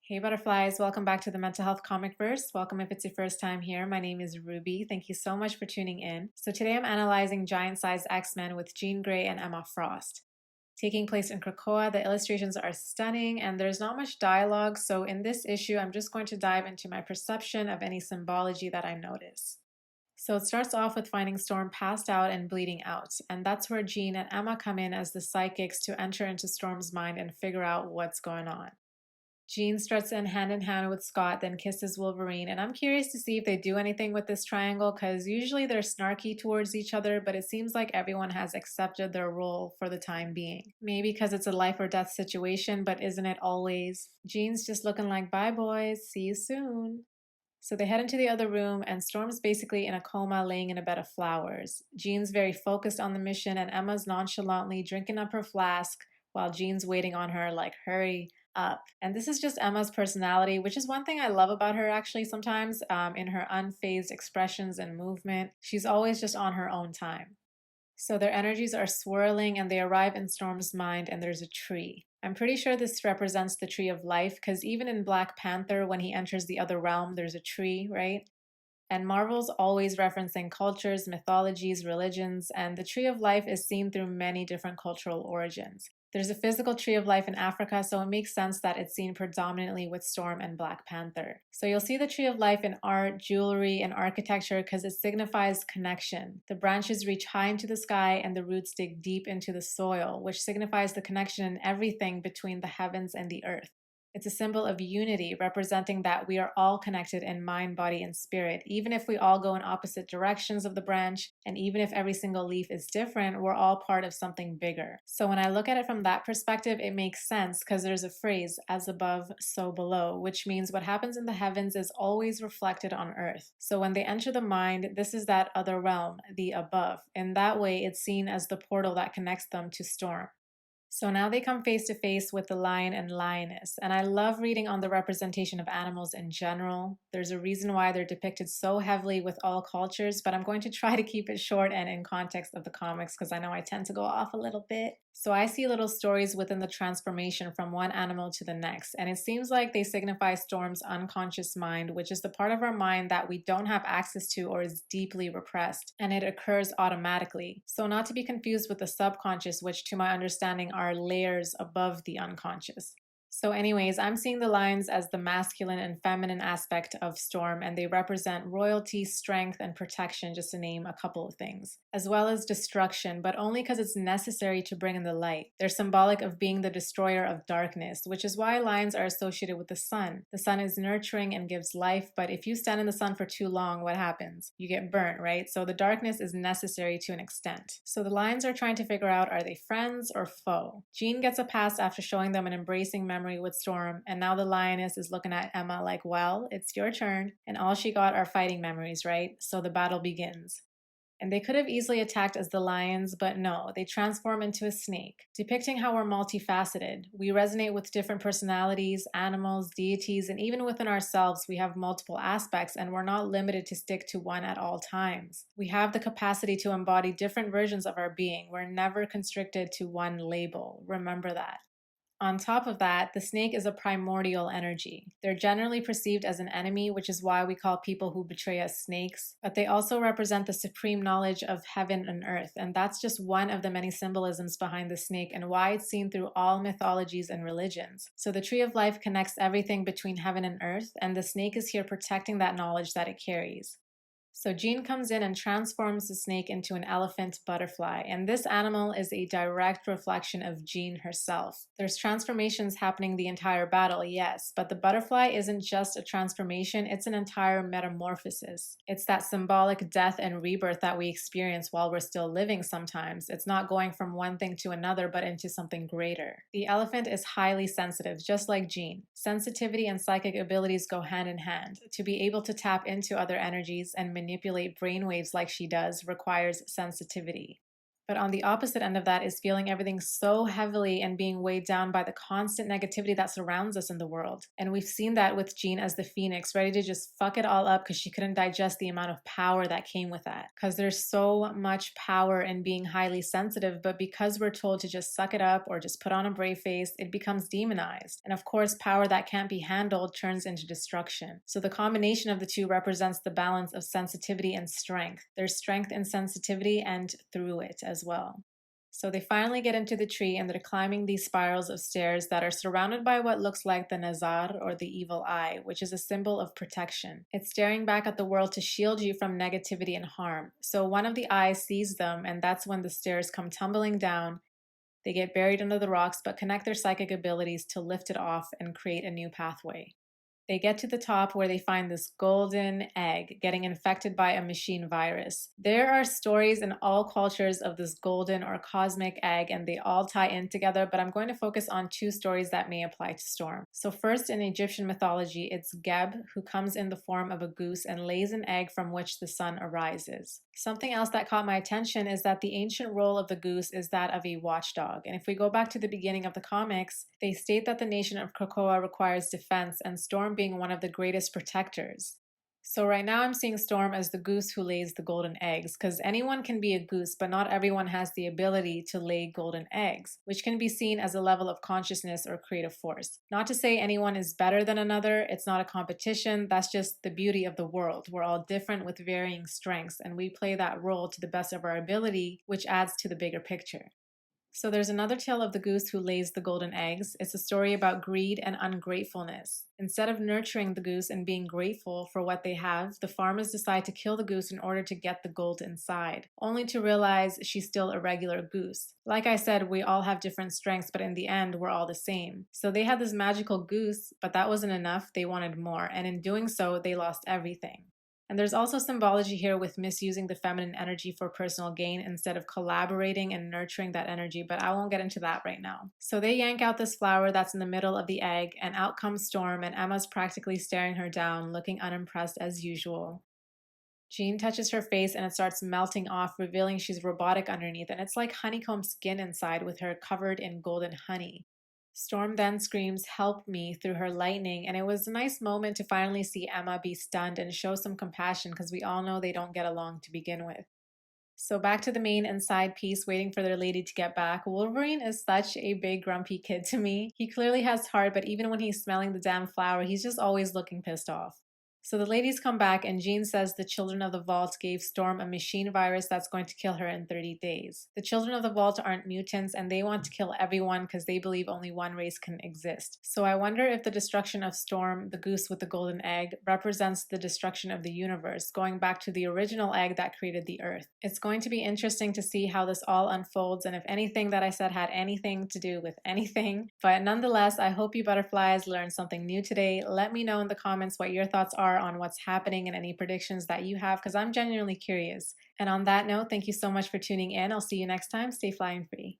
Hey butterflies, welcome back to the Mental Health Comic Verse. Welcome if it's your first time here. My name is Ruby. Thank you so much for tuning in. So today I'm analyzing Giant Size X-Men with Jean Grey and Emma Frost. Taking place in Krakoa, the illustrations are stunning and there's not much dialogue, so in this issue I'm just going to dive into my perception of any symbology that I notice. So it starts off with finding Storm passed out and bleeding out, and that's where Jean and Emma come in as the psychics to enter into Storm's mind and figure out what's going on. Jean struts in hand with Scott, then kisses Wolverine, and I'm curious to see if they do anything with this triangle because usually they're snarky towards each other, but it seems like everyone has accepted their role for the time being. Maybe because it's a life or death situation, but isn't it always? Jean's just looking like, bye boys, see you soon. So they head into the other room, and Storm's basically in a coma laying in a bed of flowers. Jean's very focused on the mission, and Emma's nonchalantly drinking up her flask while Jean's waiting on her like, hurry up. And this is just Emma's personality, which is one thing I love about her actually sometimes, in her unfazed expressions and movement. She's always just on her own time. So their energies are swirling and they arrive in Storm's mind, and there's a tree. I'm pretty sure this represents the tree of life because even in Black Panther, when he enters the other realm, there's a tree, right? And Marvel's always referencing cultures, mythologies, religions, and the tree of life is seen through many different cultural origins. There's a physical tree of life in Africa, so it makes sense that it's seen predominantly with Storm and Black Panther. So you'll see the tree of life in art, jewelry, and architecture because it signifies connection. The branches reach high into the sky and the roots dig deep into the soil, which signifies the connection in everything between the heavens and the earth. It's a symbol of unity, representing that we are all connected in mind, body, and spirit. Even if we all go in opposite directions of the branch, and even if every single leaf is different, we're all part of something bigger. So when I look at it from that perspective, it makes sense because there's a phrase, as above, so below, which means what happens in the heavens is always reflected on earth. So when they enter the mind, this is that other realm, the above. In that way, it's seen as the portal that connects them to Storm. So now they come face to face with the lion and lioness, and I love reading on the representation of animals in general. There's a reason why they're depicted so heavily with all cultures, but I'm going to try to keep it short and in context of the comics because I know I tend to go off a little bit. So I see little stories within the transformation from one animal to the next, and it seems like they signify Storm's unconscious mind, which is the part of our mind that we don't have access to or is deeply repressed, and it occurs automatically. So not to be confused with the subconscious, which to my understanding are layers above the unconscious. So anyways, I'm seeing the lions as the masculine and feminine aspect of Storm, and they represent royalty, strength, and protection, just to name a couple of things, as well as destruction, but only because it's necessary to bring in the light. They're symbolic of being the destroyer of darkness, which is why lions are associated with the sun. The sun is nurturing and gives life, but if you stand in the sun for too long, what happens? You get burnt, right? So the darkness is necessary to an extent. So the lions are trying to figure out, are they friends or foe? Jean gets a pass after showing them an embracing memory with Storm, and now the lioness is looking at Emma like, well, it's your turn, and all she got are fighting memories, right? So the battle begins. And they could have easily attacked as the lions, but no, they transform into a snake, depicting how we're multifaceted. We resonate with different personalities, animals, deities, and even within ourselves, we have multiple aspects, and we're not limited to stick to one at all times. We have the capacity to embody different versions of our being. We're never constricted to one label. Remember that. On top of that, the snake is a primordial energy. They're generally perceived as an enemy, which is why we call people who betray us snakes, but they also represent the supreme knowledge of heaven and earth, and that's just one of the many symbolisms behind the snake and why it's seen through all mythologies and religions. So the tree of life connects everything between heaven and earth, and the snake is here protecting that knowledge that it carries. So Jean comes in and transforms the snake into an elephant butterfly, and this animal is a direct reflection of Jean herself. There's transformations happening the entire battle, yes, but the butterfly isn't just a transformation, it's an entire metamorphosis. It's that symbolic death and rebirth that we experience while we're still living sometimes. It's not going from one thing to another, but into something greater. The elephant is highly sensitive, just like Jean. Sensitivity and psychic abilities go hand in hand. To be able to tap into other energies and manipulate brainwaves like she does requires sensitivity. But on the opposite end of that is feeling everything so heavily and being weighed down by the constant negativity that surrounds us in the world. And we've seen that with Jean as the phoenix, ready to just fuck it all up because she couldn't digest the amount of power that came with that. Because there's so much power in being highly sensitive, but because we're told to just suck it up or just put on a brave face, it becomes demonized. And of course, power that can't be handled turns into destruction. So the combination of the two represents the balance of sensitivity and strength. There's strength in sensitivity and through it as well. So they finally get into the tree and they're climbing these spirals of stairs that are surrounded by what looks like the Nazar, or the evil eye, which is a symbol of protection. It's staring back at the world to shield you from negativity and harm. So one of the eyes sees them, and that's when the stairs come tumbling down. They get buried under the rocks but connect their psychic abilities to lift it off and create a new pathway. They get to the top where they find this golden egg getting infected by a machine virus. There are stories in all cultures of this golden or cosmic egg, and they all tie in together, but I'm going to focus on two stories that may apply to Storm. So first, in Egyptian mythology, it's Geb who comes in the form of a goose and lays an egg from which the sun arises. Something else that caught my attention is that the ancient role of the goose is that of a watchdog. And if we go back to the beginning of the comics, they state that the nation of Krakoa requires defense, and Storm being one of the greatest protectors. So right now I'm seeing Storm as the goose who lays the golden eggs, because anyone can be a goose, but not everyone has the ability to lay golden eggs, which can be seen as a level of consciousness or creative force. Not to say anyone is better than another, it's not a competition, that's just the beauty of the world. We're all different with varying strengths, and we play that role to the best of our ability, which adds to the bigger picture. So there's another tale of the goose who lays the golden eggs. It's a story about greed and ungratefulness. Instead of nurturing the goose and being grateful for what they have, the farmers decide to kill the goose in order to get the gold inside, only to realize she's still a regular goose. Like I said, we all have different strengths, but in the end, we're all the same. So they had this magical goose, but that wasn't enough. They wanted more, and in doing so, they lost everything. And there's also symbology here with misusing the feminine energy for personal gain instead of collaborating and nurturing that energy, but I won't get into that right now. So they yank out this flower that's in the middle of the egg, and out comes Storm, and Emma's practically staring her down, looking unimpressed as usual. Jean touches her face and it starts melting off, revealing she's robotic underneath, and it's like honeycomb skin inside with her covered in golden honey. Storm then screams, "Help me," through her lightning, and it was a nice moment to finally see Emma be stunned and show some compassion because we all know they don't get along to begin with. So back to the main and side piece, waiting for their lady to get back. Wolverine is such a big grumpy kid to me. He clearly has heart, but even when he's smelling the damn flower, he's just always looking pissed off. So the ladies come back and Jean says the children of the vault gave Storm a machine virus that's going to kill her in 30 days. The children of the vault aren't mutants and they want to kill everyone because they believe only one race can exist. So I wonder if the destruction of Storm, the goose with the golden egg, represents the destruction of the universe, going back to the original egg that created the Earth. It's going to be interesting to see how this all unfolds and if anything that I said had anything to do with anything. But nonetheless, I hope you butterflies learned something new today. Let me know in the comments what your thoughts are on what's happening and any predictions that you have, because I'm genuinely curious. And on that note, thank you so much for tuning in. I'll see you next time. Stay flying free.